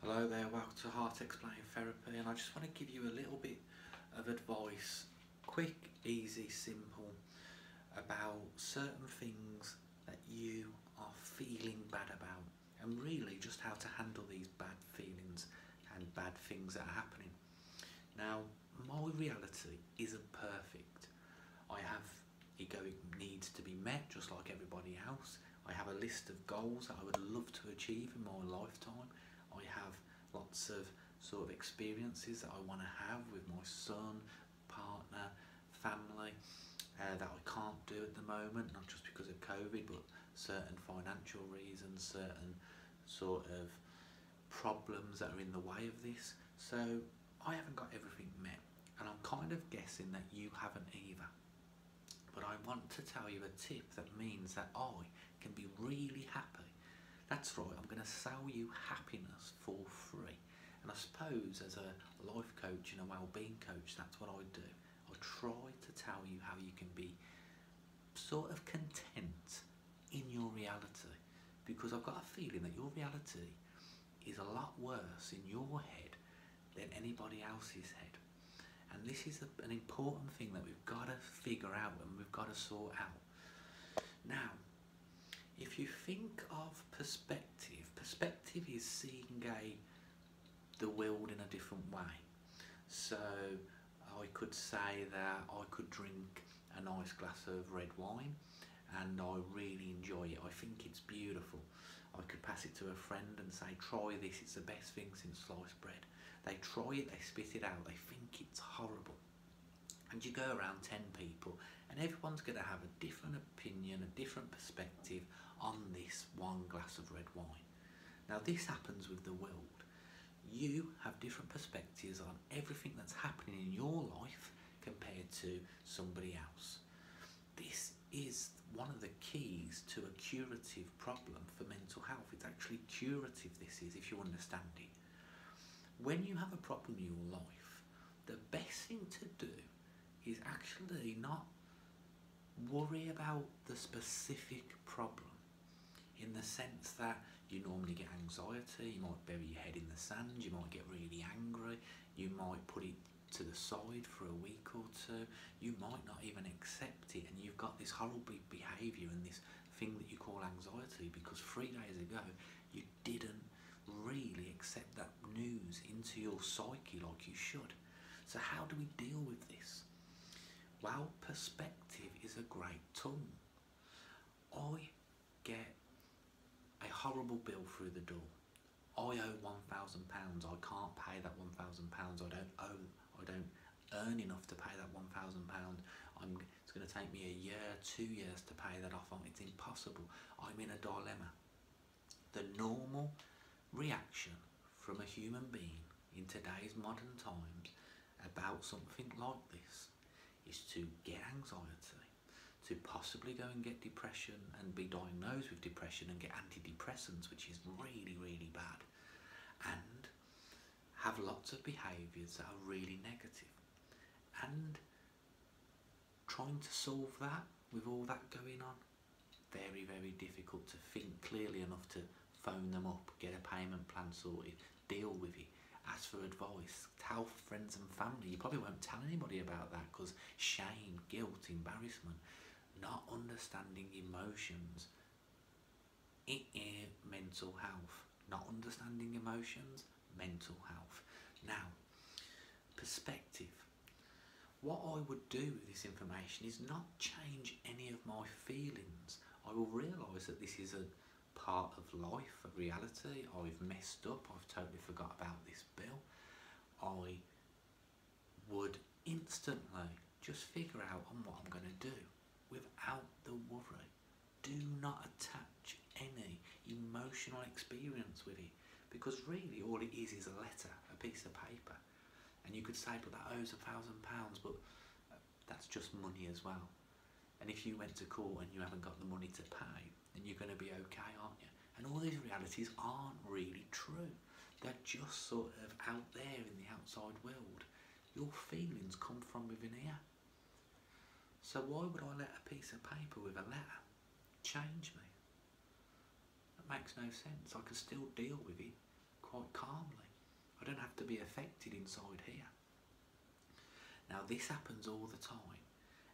Hello there, welcome to Heart Explained Therapy, and I just want to give you a little bit of advice, quick, easy, simple, about certain things that you are feeling bad about, and really just how to handle these bad feelings and bad things that are happening. Now, my reality isn't perfect. I have ego needs to be met just like everybody else. I have a list of goals that I would love to achieve in my lifetime. I have lots of sort of experiences that I want to have with my son, partner, family that I can't do at the moment, not just because of COVID, but certain financial reasons, certain sort of problems that are in the way of this. So I haven't got everything met, and I'm kind of guessing that you haven't either. But I want to tell you a tip that means that I can be really happy. That's right, I'm going to sell you happiness for free. And I suppose as a life coach and a well-being coach, that's what I do. I try to tell you how you can be sort of content in your reality. Because I've got a feeling that your reality is a lot worse in your head than anybody else's head. And this is an important thing that we've got to figure out and we've got to sort out. Now, if you think of perspective, perspective is seeing the world in a different way. So I could say that I could drink a nice glass of red wine and I really enjoy it. I think it's beautiful. I could pass it to a friend and say, try this, it's the best thing since sliced bread. They try it, they spit it out, they think it's horrible. And you go around 10 people and everyone's going to have a different opinion, a different perspective on this one glass of red wine. Now this happens with the world. You have different perspectives on everything that's happening in your life compared to somebody else. This is one of the keys to a curative problem for mental health. It's actually curative, this is, if you understand it. When you have a problem in your life, the best thing to do is actually not worry about the specific problem, in the sense that you normally get anxiety, you might bury your head in the sand, you might get really angry, you might put it to the side for a week or two, you might not even accept it, and you've got this horrible behaviour and this thing that you call anxiety because 3 days ago you didn't really accept that news into your psyche like you should. So how do we deal with this? Well, perspective is a great tool. I get a horrible bill through the door. I owe £1,000. I can't pay that £1,000. I don't earn enough to pay that £1,000. It's going to take me a year, 2 years to pay that off. It's impossible. I'm in a dilemma. The normal reaction from a human being in today's modern times about something like this is to get anxiety, to possibly go and get depression and be diagnosed with depression and get antidepressants, which is really, really bad, and have lots of behaviours that are really negative. And trying to solve that with all that going on, very, very difficult to think clearly enough to phone them up, get a payment plan sorted, deal with it, ask for advice, tell friends and family. You probably won't tell anybody about that because shame, guilt, embarrassment, not understanding emotions. Mental health. Not understanding emotions, mental health. Now, perspective. What I would do with this information is not change any of my feelings. I will realise that this is a part of life, a reality. I've messed up, I've totally forgot about this bill. I would instantly just figure out on what I'm going to do without the worry. Do not attach any emotional experience with it, because really all it is a letter, a piece of paper. And you could say, but that owes £1,000, but that's just money as well. And if you went to court and you haven't got the money to pay, then you're going to be okay, aren't you? And all these realities aren't really true. They're just sort of out there in the outside world. Your feelings come from within here. So why would I let a piece of paper with a letter change me? That makes no sense. I can still deal with it quite calmly. I don't have to be affected inside here. Now this happens all the time,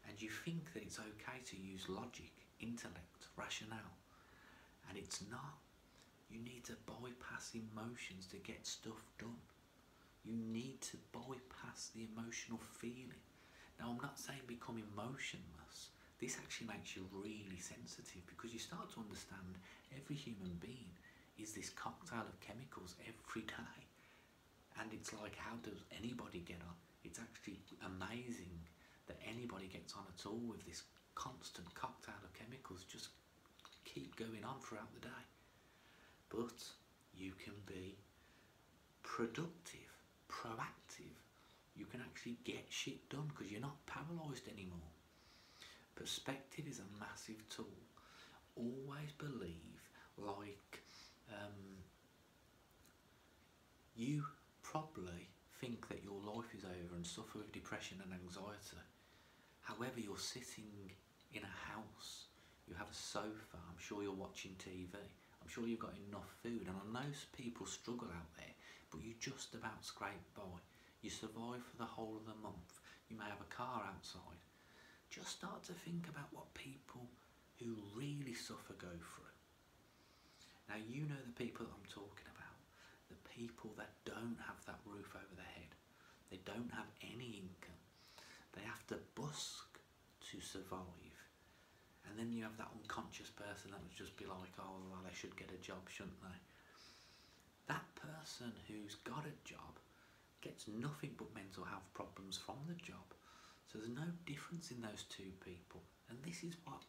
and you think that it's okay to use logic, intellect, rationale, and it's not. You need to bypass emotions to get stuff done. You need to bypass the emotional feeling. Now I'm not saying become emotionless. This actually makes you really sensitive, because you start to understand every human being is this cocktail of chemicals every day. And it's like, how does anybody get on? It's actually amazing that anybody gets on at all with this constant cocktail of chemicals just keep going on throughout the day. But you can be productive, proactive. You can actually get shit done because you're not paralysed anymore. Perspective is a massive tool. Always believe, like, you probably think that your life is over and suffer with depression and anxiety. However, you're sitting in a house, you have a sofa, I'm sure you're watching TV, I'm sure you've got enough food, and I know people struggle out there, but you just about scrape by. You survive for the whole of the month. You may have a car outside. Just start to think about what people who really suffer go through. Now you know the people that I'm talking about. The people that don't have that roof over their head. They don't have any income. They have to busk to survive. And then you have that unconscious person that would just be like, oh, well, they should get a job, shouldn't they? That person who's got a job gets nothing but mental health problems from the job. So there's no difference in those two people. And this is what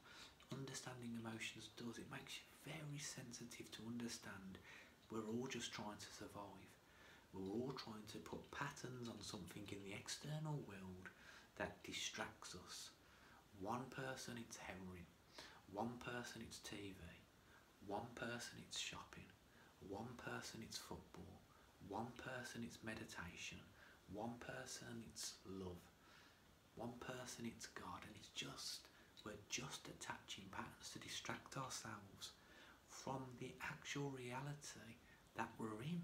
understanding emotions does. It makes you very sensitive to understand we're all just trying to survive. We're all trying to put patterns on something in the external world that distracts us. One person it's heroin, one person it's TV, one person it's shopping, one person it's football, one person it's meditation, one person it's love, one person it's God, and we're just attaching patterns to distract ourselves from the actual reality that we're in.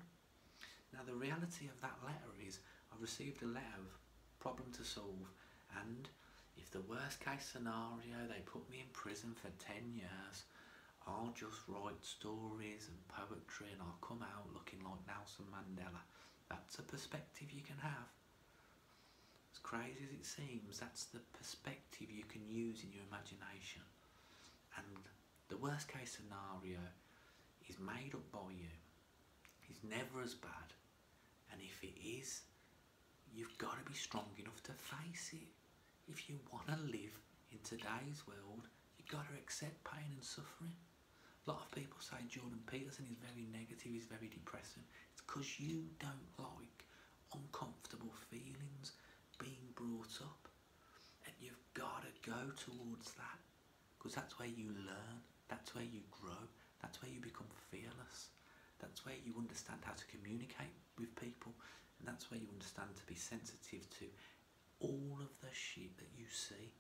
Now the reality of that letter is, I've received a letter of problem to solve, and if the worst case scenario, they put me in prison for 10 years, I'll just write stories and poetry and I'll come out looking like Nelson Mandela. That's a perspective you can have. As crazy as it seems, that's the perspective you can use in your imagination. And the worst case scenario is made up by you. It's never as bad. And if it is, you've got to be strong enough to face it. If you want to live in today's world, you've got to accept pain and suffering. A lot of people say Jordan Peterson is very negative, he's very depressing. It's because you don't like uncomfortable feelings being brought up. And you've got to go towards that, because that's where you learn, that's where you grow, that's where you become fearless. That's where you understand how to communicate with people, and that's where you understand to be sensitive to all of the shit that you see.